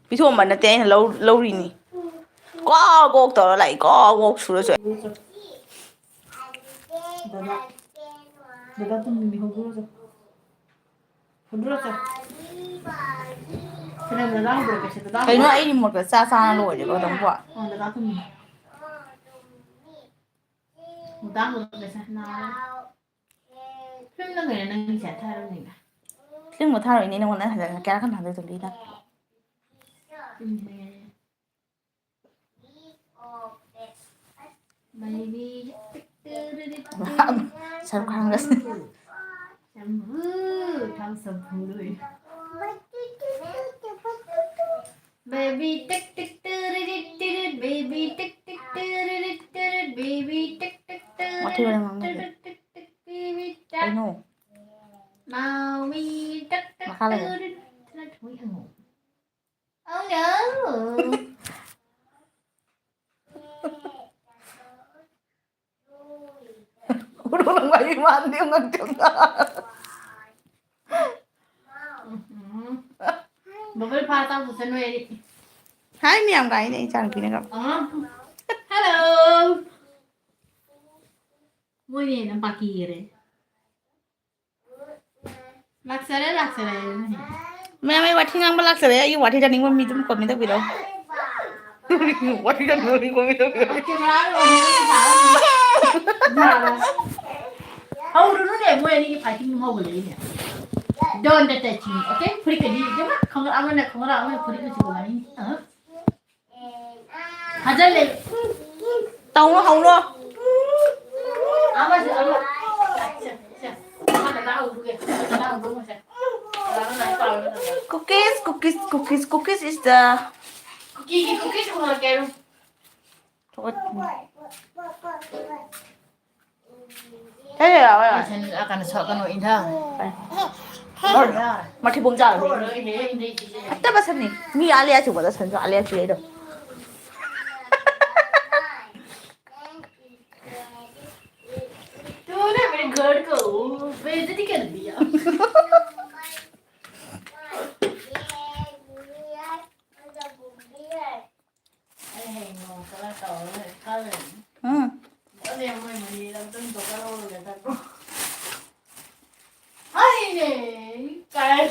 피소만 나 때 러리니 꽉꼭 떨어 라이 꽉꼭 술어줘 내가 좀 흔들어줘. 흔들어줘. 그냥 내가 흔들게. 내가 cái nó ấy một cái xa xa rồi để có đồng quả 내가 좀 đang một cái sao nào phim nó người này sẽ thay đổi gì nhưng mà thay rồi nên nó còn là cái khăn thẳng rồi đi đó baby sao khăn đó tham sầm phù rồi baby tick tick baby tick tick baby tick tick mà theo đang làm baby cái nổ mau mi tick tick mà khá là oh no udah nggak mandi nggak bubble pha tao một về đi hai miệng cái này chẳng cái này gặp hello muy bien ang pakire laksare mẹ mày vắt ngang balak sere ay vắt ra ningwa mitum ko mi ta bilo vắt ra ningwa ko mi ta bilo hầu nó để mua đi phải tìm hầu lấy nè don't touch me okay free cái gì chứ mà không có áo này free cái gì của anh hajar le tao nó hầu luôn apa sih apa mana tahu juga tahu belum sih cookies is the cookies cũng là kêu thế rồiฉันakan sokan mau indah mà thì bông ra rồi tất cả sân này mi alia chụp vào sân cho alia chơi được tu na mere घर को बेइज्जती कर दिया Ay ne, cái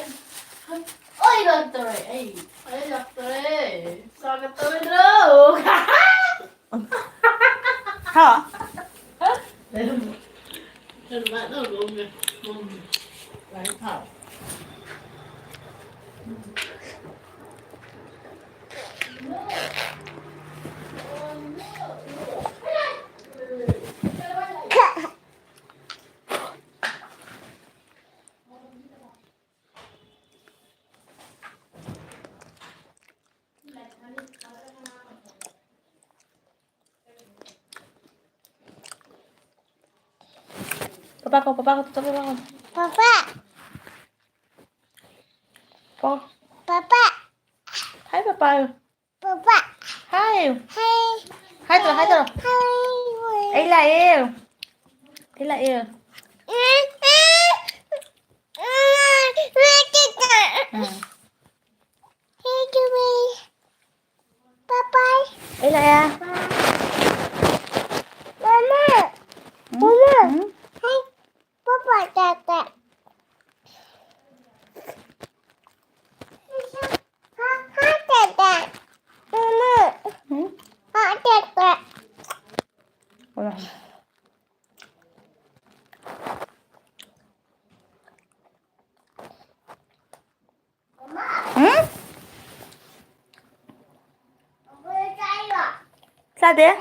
ôi doctor ấy, ôi doctor ấy, sao cái tôi đâu? hả Đừng bạn đâu đúng rồi, lấy thảo. papa con Papa, con Papa, hai papa Papa, hai hey, hai rồi hey, ấy là yêu thế là yêu Papa, ấy là ya Mama, Mama, hey, Papa, Tata. Tata, Mama, Tata. sao thế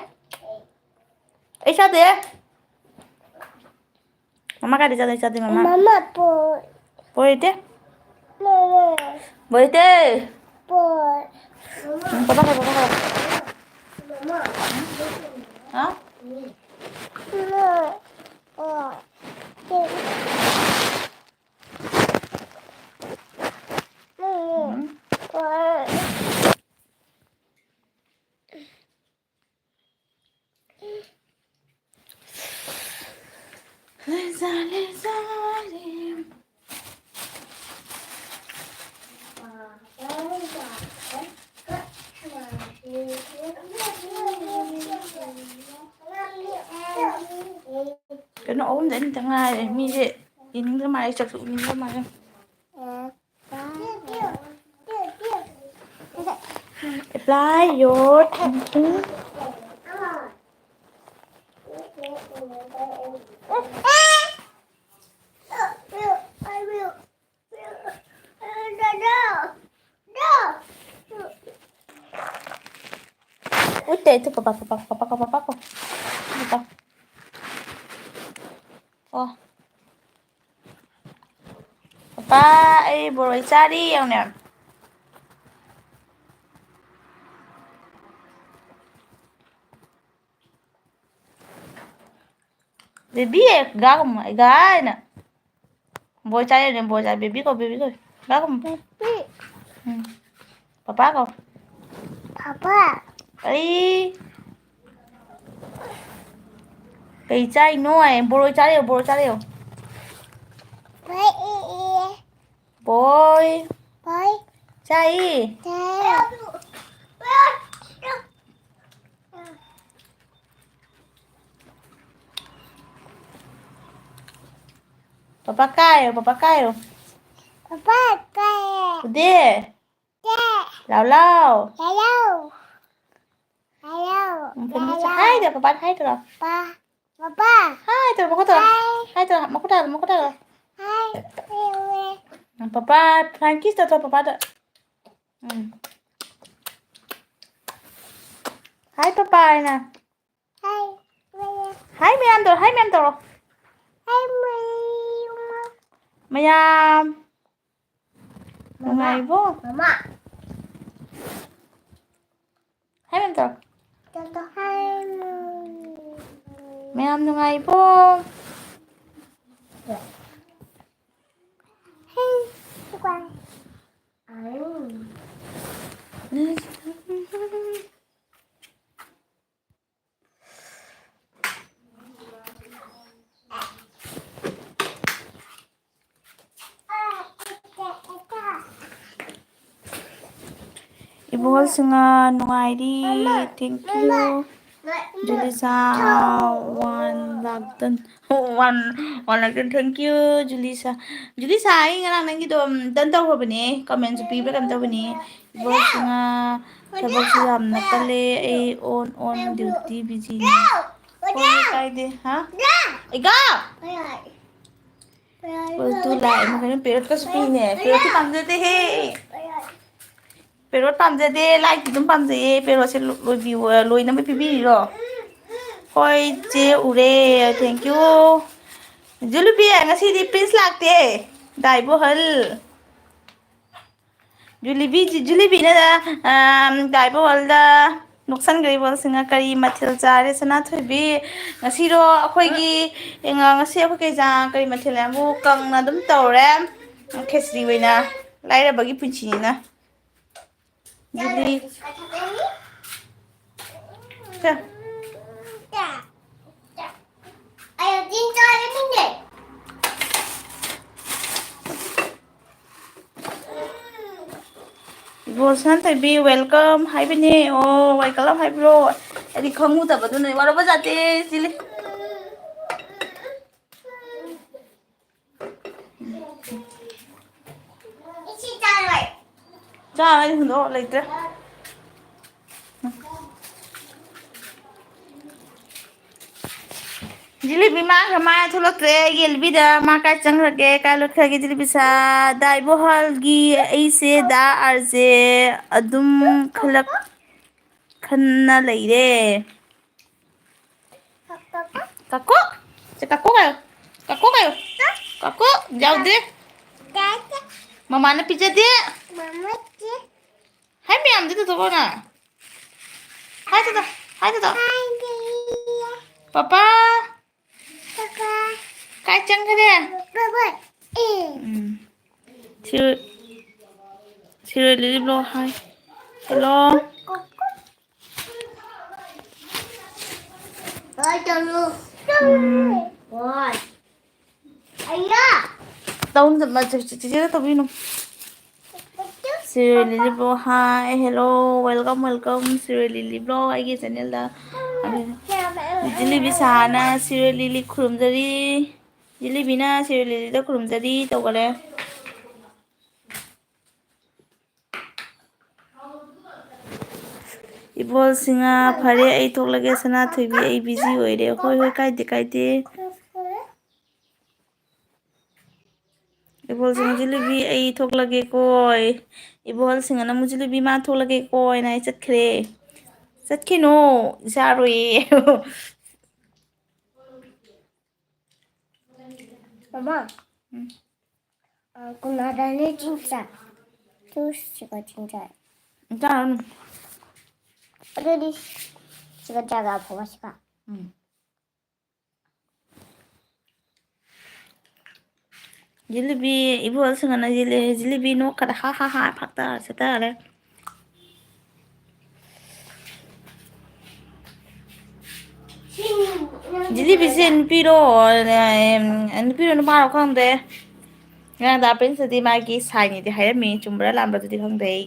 ấy sao thế mama cái đi sao thế mama Mama, boy, với thế Mama, với thế boy. papa Mama, hả Mama, boy. Boy. Leza ꯌꯨꯝꯗ ꯑꯅꯤꯇ ꯉꯥꯏꯔꯦ ꯃꯤꯁꯦ ꯌꯦꯡꯅꯤꯡꯗ꯭ꯔ ꯃꯥꯜꯂꯦ ꯆꯥꯛꯁꯨ ꯎꯅꯤꯡꯗ꯭ꯔ ꯃꯥꯜꯂꯦ apply your thinking ui tệ thôi papa ô papa ai bồi cha đi ông nè baby gà không ai gà nè bồi cha đi bồi cha baby ko gà không papa ko Papa. ấy cái chai nói bồi cha đi Bye. bồi Bye. chai papa cay Papa kaya. udah lao Hello. hai tuh papa hai tuh Papa. hai tuh mau tuh hai tuh mau tuh Hi. papa Frankis tuh papa tuh hai papa nè hai mẹ ăn tuh mày ngày vô Mama. hai mẹ tuh Hi. mẹ ăn ngày vô Ibu senga nungairi thank you Julisa one lakton one lakton thank you Julisa ai ngarang nang gitu dan tau ho bane comment su piba kan tau bane ibu senga sabak su yam na kale ai on duty busy ni oh kai de ha ega tu lại mà cái perot ka su ne perot ti pam de he perot pam de like ti dum pam de perot se loi view loi na me pibi ro hoi che ure thank you Julubi ngasi di prince lakte dai bo hal Julubi na dai bo hal da nuksan gari bol singa kari mathil jare sana thobi ngasi ro akhoi gi ngasi akhoi ke ja kari mathil amu kang na dum tawre khesri wena laira bagi punchi na Juli Ayo tinta ada pindah. Bosan thabi welcome hai bene oh welcome hai bro adi khamu ta badu nai wara bajate sili Isi taruh. cha ai hundo leitra Jilibi ma kama thulakre gelbi da ma ka changrage ka lukhage jilibi sa dai bohal gi aise da arje adum khalak khanna leire kako se kako jauh de Dada. mama na pizza de Mama cik. hai mi am de to na hai to papa Papa. ka changrage Papa. Siri Lily Blow, hi. Hello. Tunggu. Woi. Ayo. Tahun sama cici tuh minum. Siri Lily Blow, hi. Hello. Welcome. Siri Lily Blow, I guess channel dah. Jili bisa na Siri Lily kurum dari. ꯖꯤꯂꯤꯕꯤꯅ ꯁꯤꯔꯣꯏ ꯈꯨꯔꯨꯝꯖꯔꯤ ꯇꯧꯈꯔꯦ ꯏꯕꯣꯜꯁꯤꯡꯉꯥ ꯐꯔꯦ ꯑꯩ ꯊꯣꯛꯂꯒꯦ ꯁꯅꯥꯊꯣꯏꯕꯤ ꯑꯩ busy ꯑꯣꯏꯔꯦ ꯍꯣꯏ ꯍꯣꯏ ꯀꯥꯏꯗꯦ ꯀꯥꯏꯗꯦ ꯏꯕꯣꯜꯁꯤꯡ ꯖꯤꯂꯤꯕꯤ ꯑꯩ ꯊꯣꯛꯂꯒꯦꯀꯣ ꯏꯕꯣꯜꯁꯤꯡꯅ ꯑꯃꯨꯛ ꯖꯤꯂꯤꯕꯤ ꯃꯥ ꯊꯣꯛꯂꯒꯦꯀꯣ ꯍꯥꯏꯅ ꯑꯩ ꯆꯠꯈ꯭ꯔꯦ ꯆꯠꯈꯤꯅꯣ ꯌꯥꯔꯣꯏꯌꯦ Mama, kunadanya cinta. Terus juga cinta. ꯆꯥꯔꯨꯅꯨ Ada di juga jaga apa masih kak? Jalebi ꯏꯕꯣꯜꯁꯤꯡꯅ jalebi ꯅꯣꯛꯀꯗ ꯍꯥ ꯍꯥ ꯍꯥ ꯐꯛꯇ ꯁꯦꯠꯇꯔꯦ ꯖꯤꯂꯤꯕꯤꯁꯦ ꯅꯨꯄꯤꯔꯣ ꯅꯨꯄꯤꯔꯣ ꯅꯨꯄꯥꯔꯣ ꯈꯪꯗꯦ ꯉꯔꯥꯡꯗ ꯄ꯭ꯔꯤꯟꯁꯇꯗꯤ ꯃꯥꯒꯤ ꯁꯥꯏꯅꯤꯗꯤ ꯍꯥꯏꯔꯝꯃꯤ ꯆꯨꯝꯕ꯭ꯔꯥ ꯂꯥꯟꯕꯗꯨꯗꯤ ꯈꯪꯗꯦ ꯑꯩ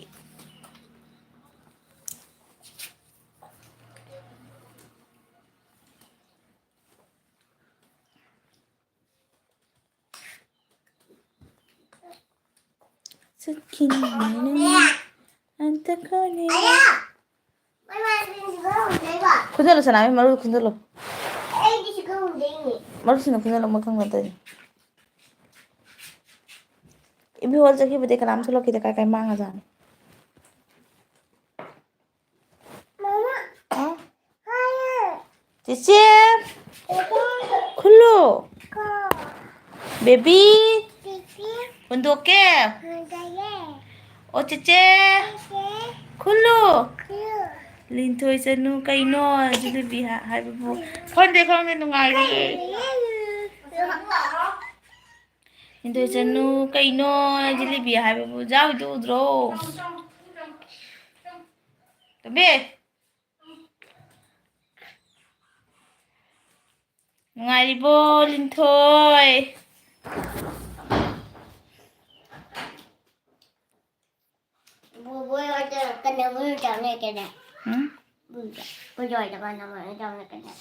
ꯈꯨꯟꯖꯜꯂꯨ ꯁꯅꯥꯃꯤ ꯃꯔꯨ ꯈꯨꯟꯖꯜꯂꯨ ꯃꯔꯨꯁꯤꯡꯅ ꯈꯨꯟꯖꯜꯂꯨ ꯃꯈꯪ ꯉꯥꯛꯇꯅꯤ ꯏꯕꯤꯍꯣꯜ ꯆꯠꯈꯤꯕꯗꯤ ꯀꯅꯥꯝ ꯊꯣꯛꯂꯛꯈꯤꯗꯦ ꯀꯥꯏ ꯀꯥꯏ ꯃꯥꯡꯉꯖꯥꯠꯅꯤ ꯆꯤꯆꯦ ꯈꯨꯜꯂꯨ ꯕꯦꯕꯤ ꯍꯨꯟꯗꯣꯛꯀꯦ ꯑꯣ ꯆꯤꯆꯦ ꯈꯨꯜꯂꯨ ꯂꯤꯟꯊꯣꯏ ꯆꯅꯨ ꯀꯩꯅꯣ ꯖꯤꯂꯤꯕꯤ ꯍꯥꯏꯕꯕꯨ ꯈꯪꯗꯦ ꯈꯪꯗꯦ ꯅꯨꯡꯉꯥꯏꯔꯤꯌꯦ ꯂꯤꯟꯊꯣꯏ ꯆꯅꯨ ꯀꯩꯅꯣ ꯖꯤꯂꯤꯕꯤ ꯍꯥꯏꯕꯕꯨ ꯖꯥꯎꯒꯤꯗꯣ ꯎꯗ꯭ꯔꯣ ꯇꯣꯝꯕꯤ ꯅꯨꯡꯉꯥꯏꯔꯤꯕꯣ ꯂꯤꯟꯊꯣꯏ Boy ada kena bulu jamnya kena. Bulu ada kan nama jamnya kena.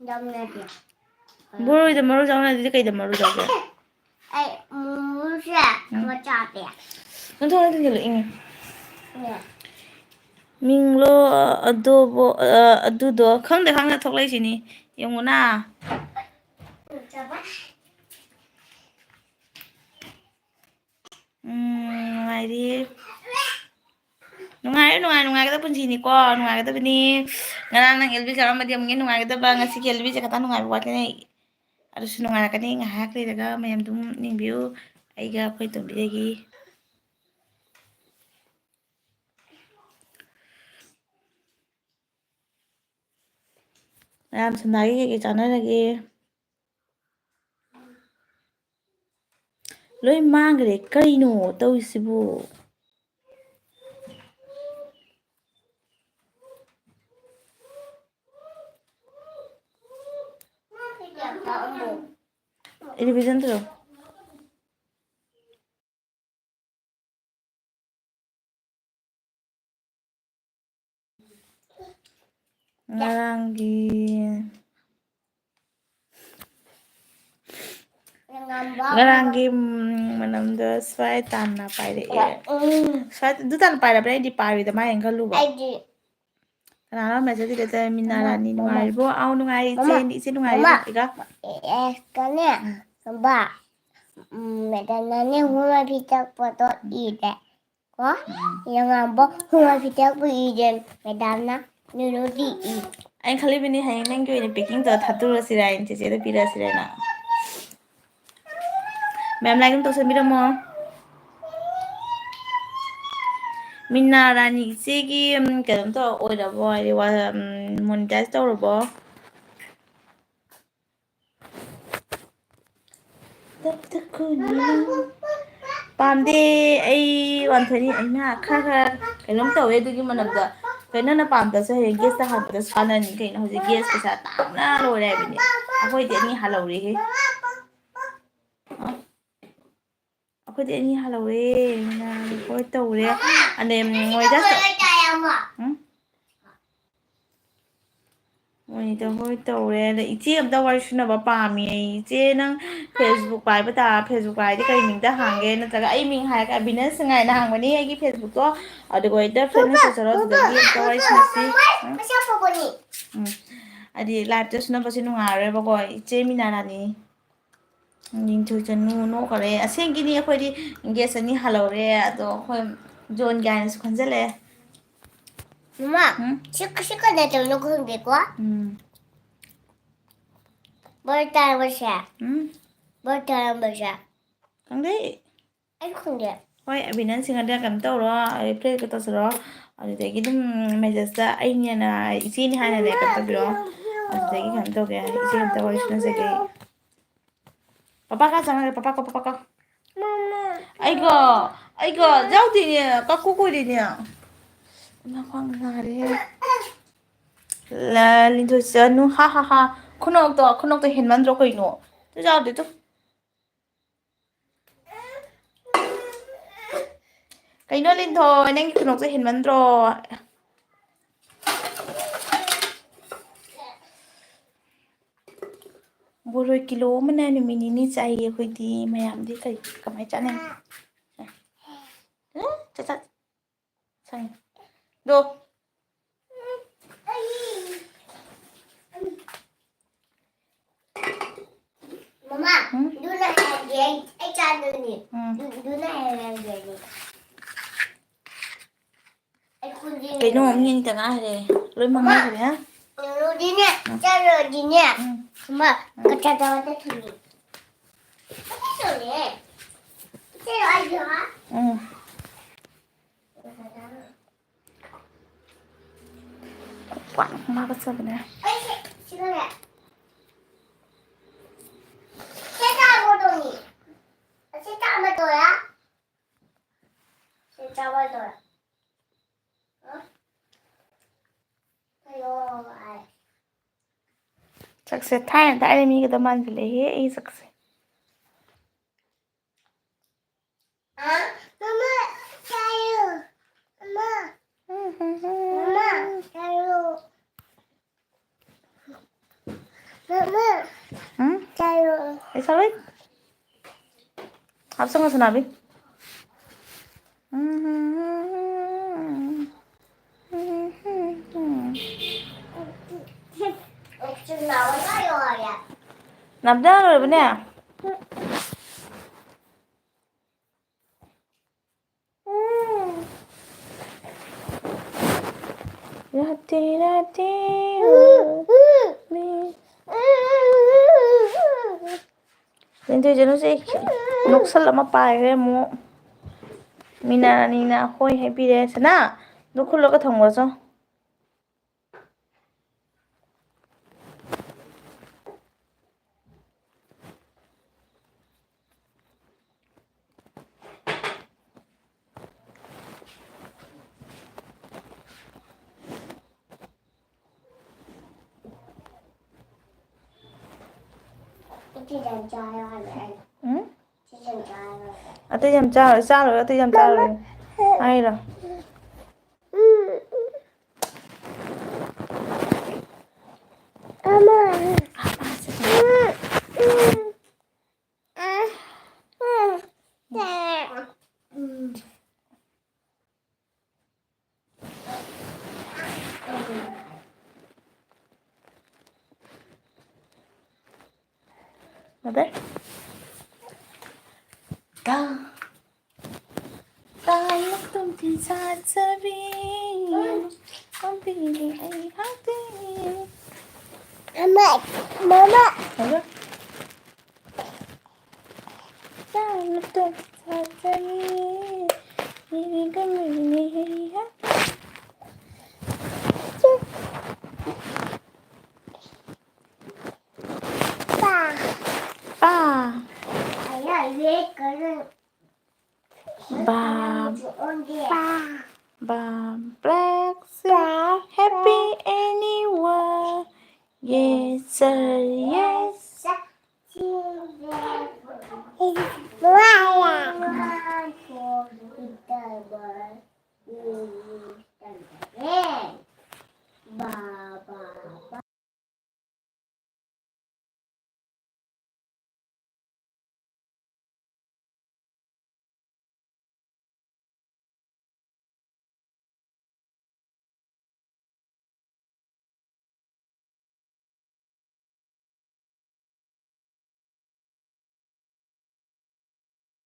Jamnya dia. ꯕꯣꯔꯣꯏꯗ ꯃꯔꯨ ꯆꯥꯎꯅꯗꯤ ꯀꯩꯗ ꯃꯔꯨ ꯆꯥꯎꯒꯦ Musa macam dia. ꯅꯪꯊꯣꯛꯅ ꯊꯤꯟꯖꯤꯜꯂꯨ ꯏꯪꯉꯦ ꯃꯤꯡꯂꯣ ꯑꯗꯨꯕꯨ ꯑꯗꯨꯗꯣ ꯈꯪꯗꯦ ꯈꯪꯗꯦ ꯊꯣꯛꯂꯛꯏꯁꯤꯅꯤ ꯌꯦꯡꯉꯨꯅ Coba. ꯅꯨꯡꯉꯥꯏꯔꯤ ꯅꯨꯡꯉꯥꯏꯒꯗꯕ ꯄꯨꯟꯁꯤꯅꯤꯀꯣ ꯅꯨꯡꯉꯥꯏꯒꯗꯕꯅꯤ ꯉꯔꯥꯡ ꯅꯪ ꯑꯦꯜꯕꯤ ꯆꯥꯔꯝꯃꯗꯤ ꯑꯃꯨꯛ ꯅꯨꯡꯉꯥꯏꯒꯗꯕ ꯉꯁꯤꯒꯤ ꯑꯦꯜꯕꯤꯁꯦ ꯈꯛꯇꯪ ꯅꯨꯡꯉꯥꯏꯕ ꯋꯥꯠꯂꯦ ꯑꯗꯨꯁꯨ ꯅꯨꯡꯉꯥꯏꯔꯛꯀꯅꯤ ꯉꯥꯏꯍꯥꯛ ꯂꯩꯔꯒ ꯃꯌꯥꯝ ꯑꯗꯨꯝ ꯌꯦꯡꯕꯤꯌꯨ ꯑꯩꯒ ꯑꯩꯈꯣꯏ ꯇꯣꯝꯕꯤꯗꯒꯤ ꯃꯌꯥꯝ ꯁꯟꯅꯥꯒꯤ ꯀꯩꯀꯩ ꯆꯥꯟꯅꯔꯒꯦ ꯂꯣꯏ ꯃꯥꯡꯈ꯭ꯔꯦ ꯀꯩꯅꯣ ꯇꯧꯔꯤꯁꯤꯕꯨ ꯔꯤꯚꯤꯖꯟ ꯇꯧꯔꯣ ꯉꯔꯥꯡꯒꯤ ꯃꯅꯝꯗ ꯁ꯭ꯋꯥꯏ ꯇꯥꯟꯅ ꯄꯥꯏꯔꯛꯑꯦ ꯁ꯭ꯋꯥꯏ ꯑꯗꯨ ꯇꯥꯟꯅ ꯄꯥꯏꯔꯕ꯭ꯔꯥ ꯑꯩꯗꯤ ꯄꯥꯏꯔꯣꯏꯗ ꯃꯥ ꯍꯥꯏꯅ ꯈꯜꯂꯨꯕ ꯀꯅꯥꯅꯣ ꯃꯦꯁꯦꯖ ꯏꯔꯛꯇꯦ ꯃꯤꯅꯥꯔꯥꯅꯤ ꯅꯨꯡꯉꯥꯏꯔꯤꯕꯣ ꯑꯥꯎ ꯅꯨꯡꯉꯥꯏꯔꯤ ꯏꯆꯦ ꯅꯨꯡꯉꯥꯏꯔꯤꯕꯣ ꯏꯒ Kane, Mbak. Medanannya huma pitak foto ide. Kok? Yang ngambok huma pitak bu ide. Medana nurudi i. ꯑꯩꯅ ꯈꯜꯂꯤꯕꯅꯤ ꯍꯌꯦꯡ ꯅꯪꯒꯤ ꯑꯣꯏꯅ ꯄꯦꯛꯀꯤꯡ ꯇꯧꯔ ꯊꯥꯗꯣꯔꯁꯤꯔ ꯍꯥꯏꯅ ꯆꯦꯆꯦꯗ ꯄꯤꯔꯛꯑꯁꯤꯔꯅ ꯃꯌꯥꯝ ꯂꯥꯏꯛ ꯑꯗꯨꯝ ꯇꯧꯁꯟꯕꯤꯔꯝꯃꯣ ꯃꯤꯅꯥ ꯔꯥꯅꯤ ꯏꯆꯦꯒꯤ ꯀꯩꯅꯣ ꯇꯧ ꯑꯣꯏꯔꯕꯣ ꯍꯥꯏꯗꯤ ꯃꯣꯅꯤꯇꯥꯏꯁ ꯇꯧꯔꯕꯣ ꯄꯥꯝꯗꯦ ꯑꯩ ꯋꯥꯟꯊꯣꯏꯅꯤ ꯑꯩꯅ ꯈꯔ ꯀꯩꯅꯣꯝ ꯇꯧꯋꯦ ꯑꯗꯨꯒꯤ ꯃꯅꯝꯗ ꯀꯩꯅꯣꯅ ꯄꯥꯝꯗꯁꯨ ꯍꯌꯦꯡ ꯒꯦꯁꯇ ꯍꯥꯟꯕꯗꯁꯨ ꯁꯥꯟꯅꯅꯤ ꯀꯩꯅꯣ ꯍꯧꯖꯤꯛ ꯒꯦꯁ ꯄꯩꯁꯥ ꯇꯥꯡꯅ ꯂꯣꯏꯔꯦ ꯍꯥꯏꯕꯅꯤ ꯑꯩꯈꯣꯏꯗꯤ ꯑꯅꯤ ꯍꯥꯜꯍꯧꯔꯦꯍꯦ ꯑꯩꯈꯣꯏꯗꯤ ꯑꯅꯤ ꯍꯥꯜꯍꯧꯔꯦ ꯍꯣꯏ ꯇꯧꯔꯦ ꯑꯗꯩ ꯃꯣꯏꯗ ꯃꯣꯏꯗ ꯍꯣꯏ ꯇꯧꯔꯦ ꯑꯗ ꯏꯆꯦ ꯑꯝꯇ ꯋꯥꯔꯤ ꯁꯨꯅꯕ ꯄꯥꯝꯃꯤ ꯑꯩ ꯏꯆꯦ ꯅꯪ ꯐꯦꯁꯕꯨꯛ ꯄꯥꯏꯕ ꯐꯦꯁꯕꯨꯛ ꯄꯥꯏꯔꯗꯤ ꯀꯔꯤ ꯃꯤꯡꯗ ꯍꯥꯡꯒꯦ ꯅꯠꯇ꯭ꯔꯒ ꯑꯩ ꯃꯤꯡ ꯍꯥꯏꯔꯒ ꯕꯤꯅꯁ ꯉꯥꯏꯅ ꯍꯥꯡꯕꯅꯤ ꯑꯩꯒꯤ ꯐꯦꯁꯕꯨꯛꯇꯣ ꯑꯗꯨꯒ ꯍꯦꯛꯇ ꯐ꯭ꯔꯦꯟꯅ ꯇꯧꯖꯔꯣ ꯑꯗꯨꯗꯒꯤ ꯑꯝꯇ ꯋꯥꯔꯤ ꯁꯥꯟꯅꯁꯤ ꯍꯥꯏꯗꯤ ꯂꯥꯏꯞꯇ ꯁꯨꯅꯕꯁꯦ ꯅꯨꯡꯉꯥꯏꯔꯣꯏꯕꯀꯣ ꯏꯆꯦ ꯃꯤꯅꯥꯔꯥꯅꯤ ꯅꯤꯡꯊꯨ ꯆꯅꯨ ꯅꯣꯛꯈꯔꯦ ꯑꯁꯦꯡꯒꯤꯅꯤ ꯑꯩꯈꯣꯏꯗꯤ ꯒꯦꯁ ꯑꯅꯤ ꯍꯜꯍꯧꯔꯦ ꯑꯗꯣ ꯑꯩꯈꯣꯏ ꯖꯣꯟꯒꯤ ꯍꯥꯏꯅꯁꯨ ꯈꯟꯖꯜꯂꯛꯑꯦ ꯃꯃꯥ ꯁꯤ ꯀꯗꯥꯏꯗꯅꯣ ꯈꯪꯗꯦꯀꯣ ꯕꯔ ꯇꯥꯔꯕꯁꯦ ꯕꯔ ꯇꯥꯔꯝꯕꯁꯦ ꯈꯪꯗꯦ ꯑꯩ ꯈꯪꯗꯦ ꯍꯣꯏ ꯑꯕꯤꯅꯟꯁꯤꯡꯍꯗ ꯀꯩꯅꯣ ꯇꯧꯔꯣ ꯄ꯭ꯂꯦꯒ ꯇꯧꯁꯤꯔꯣ ꯑꯗꯨꯗꯒꯤ ꯑꯗꯨꯝ ꯃꯦꯁꯦꯖꯇ ꯑꯩꯅꯦꯅ ꯏꯆꯦꯅꯤ ꯍꯥꯏꯅꯅꯦ ꯀꯩꯅꯣ ꯇꯧꯕꯤꯔꯣ ꯑꯗꯨꯗꯒꯤ ꯀꯩꯅꯣ ꯇꯧꯒꯦ ꯏꯆꯦ ꯑꯝꯇ ꯋꯥꯔꯤ ꯁꯥꯟꯅꯖꯒꯦ ꯄꯄꯥ ꯀꯥ ꯆꯪꯉꯒꯦ ꯄꯄꯥ ꯀꯣ ꯑꯩꯒ ꯌꯥꯎꯗꯦꯅꯦ ꯀꯛꯀꯨ ꯀꯨꯏꯔꯤꯅꯦ ꯈ꯭ꯋꯥꯡ ꯅꯥꯔꯦ ꯂꯤꯟꯊꯣꯏ ꯆꯅꯨ ꯍꯥ ꯍꯥ ꯍꯥ ꯈꯨꯅꯣꯛꯇꯣ ꯍꯦꯟꯃꯟꯗ꯭ꯔꯣ ꯀꯩꯅꯣ ꯇꯨ ꯌꯥꯎꯗꯦ ꯇꯨ ꯀꯩꯅꯣ ꯂꯤꯟꯊꯣꯏ ꯅꯪꯒꯤ ꯈꯨꯅꯣꯛꯇꯣ ꯍꯦꯟꯃꯟꯗ꯭ꯔꯣ ꯕꯣꯔꯣꯏ ꯀꯤꯂꯣ ꯑꯃꯅ ꯅꯨꯃꯤꯠ ꯅꯤꯅꯤ ꯆꯥꯏꯌꯦ ꯑꯩꯈꯣꯏꯗꯤ ꯃꯌꯥꯝꯗꯤ ꯀꯃꯥꯏꯅ ꯆꯥꯅꯩ ꯗꯣ ꯃꯃꯥ ꯑꯗꯨꯅ ꯍꯥꯏꯔꯗꯤ ꯑꯩ ꯆꯥꯗꯣꯏꯅꯤ ꯑꯗꯨꯅ ꯍꯥꯏꯔꯗꯤ ꯀꯩꯅꯣ ꯃꯤ ꯑꯅꯤꯇ ꯉꯥꯏꯔꯦ ꯂꯣꯏ ꯃꯉꯥꯏꯈ꯭ꯔꯦ ꯍꯥ ꯔꯣꯗꯤꯅꯦ ꯆꯥꯔꯣꯗꯤꯅꯦ ꯃꯃꯥ ꯀꯆꯥ ꯇꯋꯥꯗ ꯊꯨꯅꯤ 마가sab네. 시간에 세자고동이 세자마도야? 세자마도야. 어? 이거 알. Sakse thain da ai mi ga da man bile he e sakse. Mama, 자유. 엄마, 자유. Mama, 자유. Ai sao đấy? Học xong rồi nào đi. 지금 나와요, 야. 남자 여러분이야. 라떼 라떼 Nên chơi cho nó sẽ nục sắt là mà bài cái mũ mina nina hoi hay pi đấy sana nó khul lo cái thằng vào sao 진짜 짜요, ừ 진짜 짜요. à tôi làm cha rồi tôi làm cha rồi hay rồi 엄마. mà đấy ta ta lúc tung thì xa xa vì con vì anh hát đi 엄마, 엄마. thấy chưa ta lúc tung xa xa vì vì cái mình hát 빠. ba 아야, 왜 그런 ba 빠. ba black sea happy anywhere yes sir yes 뭐야?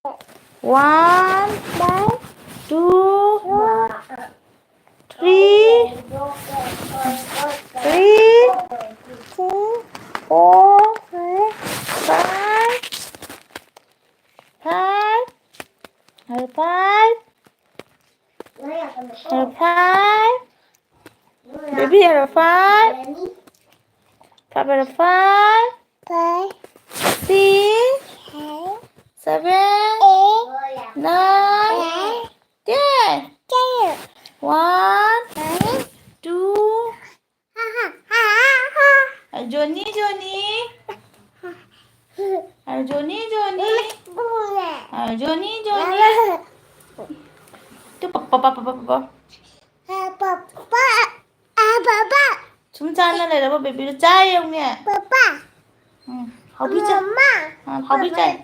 1, 2, 3, 3, 4, 5, 5, 5, 5, baby out of 5, 5 out of 5, 6, 7, 9, 10. 1, 2. Johnny, Johnny. Johnny, Johnny. Johnny, Johnny. Itu papa. Chúng ta nó lại là baby nó trai không nhỉ? Không biết chơi. Không biết chơi.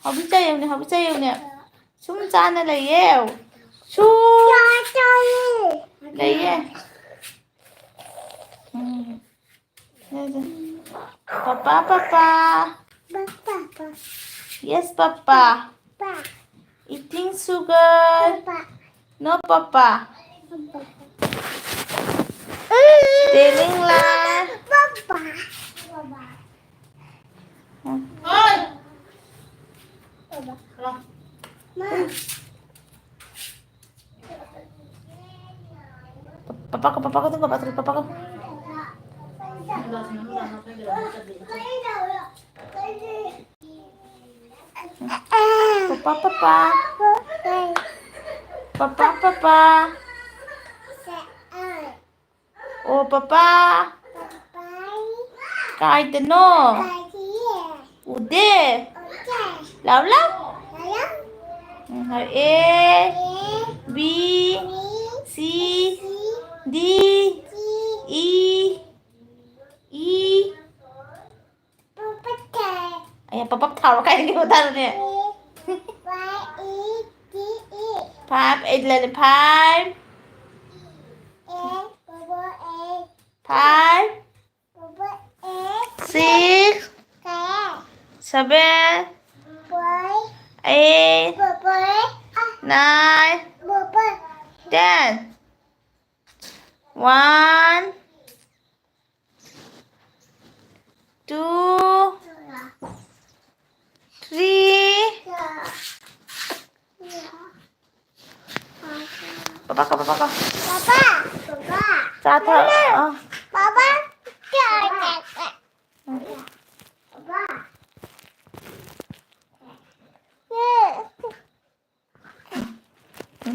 Không biết chơi không nhỉ? Chúng ta nó là yêu. Chú. Đây nhé. Papa. Yes, Papa. Eating sugar. No, Papa. Telling lie. Papa ko tunggu papa ko. Papa. Oh, Papa. Kahit ano. Ude. Lawlaw. A, B, C, D, E, ayan, papaptawa kayo ng kimutan niya. 5, 8, 5, 6, 7, 8, 9, 10. 1, 2, 3. Papa ko. Tata.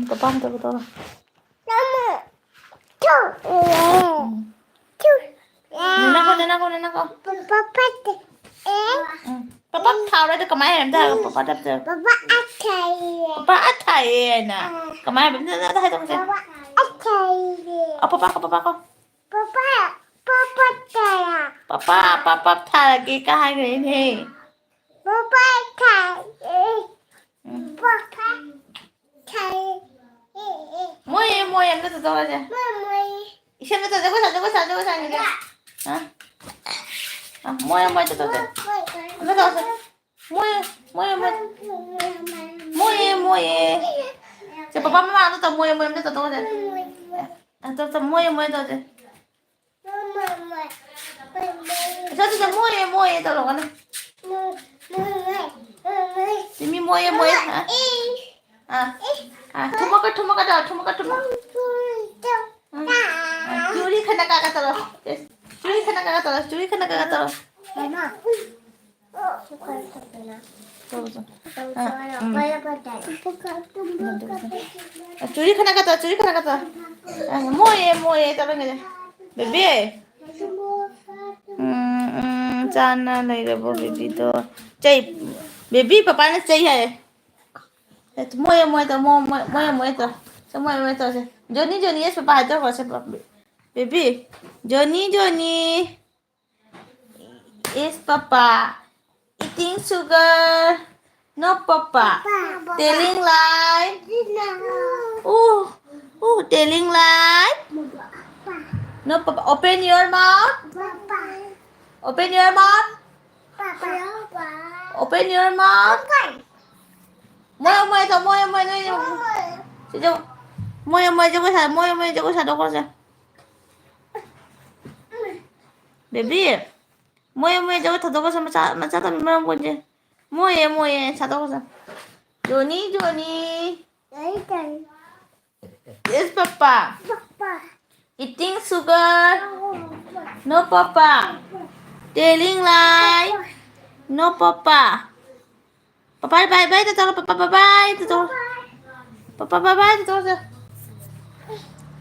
Papa betul. Nena ko. Papa thao ra được kamay em ta papa đập được. Papa athai na. Kamay em ta thấy không xem. Papa ko. Papa thai cái hai người này. Mua em nó to ra. Xem nó to ra có sao như thế. Hả? Mua em to ra. Nó to ra. Mua em. Chứ papa mama nó to mua em nó to ra. To mua em to ra. Sao mua em to rồi con. Simi mua em hả? Thuma ka daw. Curi ka nakakatalo. Curi ka nakakatalo. Curi ka nakakatalo. Moye talaga niya. Bebe. Sana nairabo baby to. Chay, baby papa na chay hai. Moye to. Sa moye to. Johnny, yes papa ito ko sa baby. Johnny. Yes papa. Eating sugar. No papa. Telling lie. Telling lie. No papa. Open your mouth. Open your mouth. Môi cho cái sạc đâu con ra. Baby. Môi cho cái thật đâu con ra mà cha tao mình con chứ. Môi sạc đâu con ra. Johnny. Yes, Papa. Eating sugar. No, Papa. Telling lie. No, Papa. Papa, bye, tao Papa, bye, tao. Papa, bye, tao ra.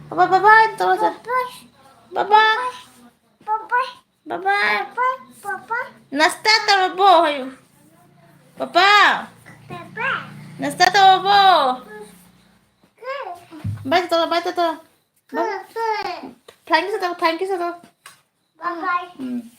Papa, bye, tao ra. Papa. Bye. Nasta tao po hayo. Papa. Nasta tao po. Bye, tao. Bye. Thank you, tao. Bye bye.